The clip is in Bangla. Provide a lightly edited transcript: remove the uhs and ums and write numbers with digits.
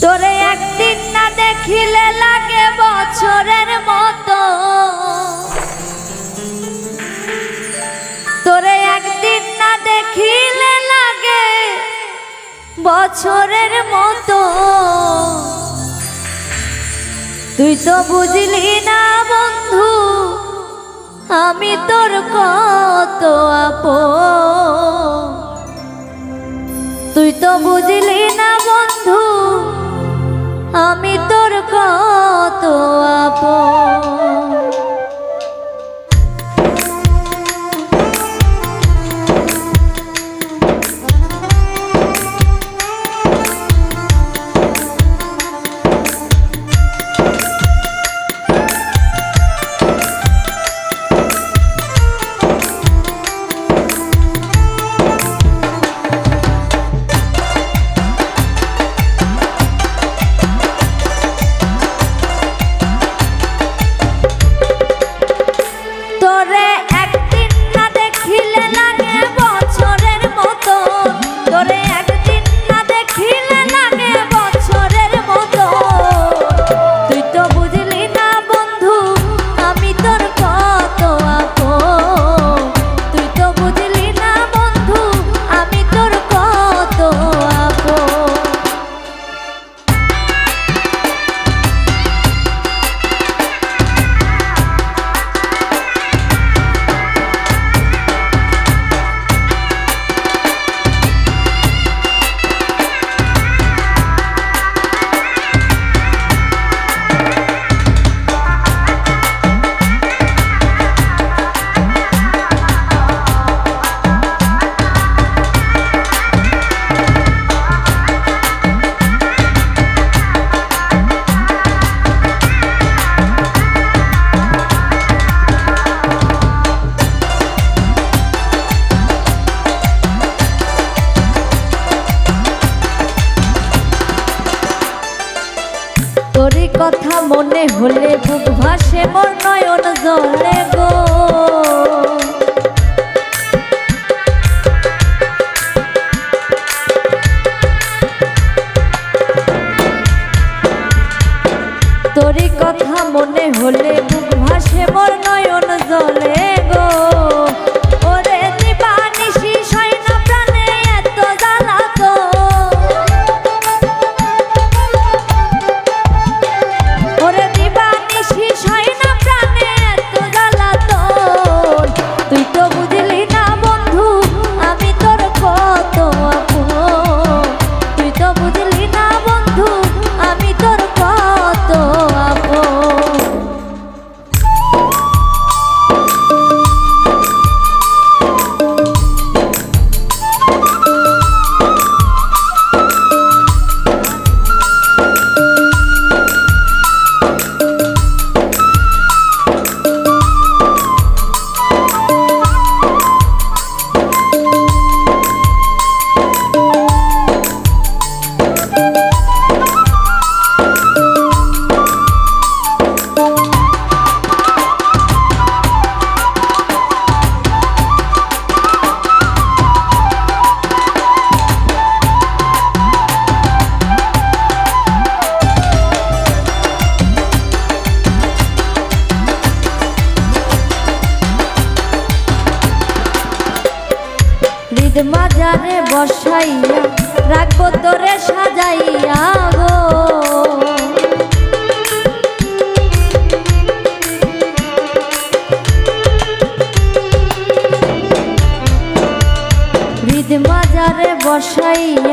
তোরে একদিন না দেখিলে লাগে বছরের মতো, তোরে একদিন না দেখিলে লাগে বছরের মতো। তুই তো বুঝলি না বন্ধু আমি তোর কত আপন, তুই তো বুঝলি না বন্ধু আমি তোর কত আপন। তোরই কথা মনে হলে বুক ভাসে মোর নয়ন জলে গো। তোরই কথা মনে হলে বুক ভাসে মোর নয়ন জলে গো। ওরে দিবানিশি শয়না প্রাণে এত জ্বালাতো, ওরে দিবানিশি শয়না প্রাণে এত জ্বালাতো। তুই তো বুঝলি না বন্ধু আমি তোর কত আপন, তুই তো বুঝলি না বন্ধু আমি তোর কত আপন। মাজারে বসাইয়া রাখবো তোরে সাজাইয়া গো। হৃদ মাজারে বসাইয়া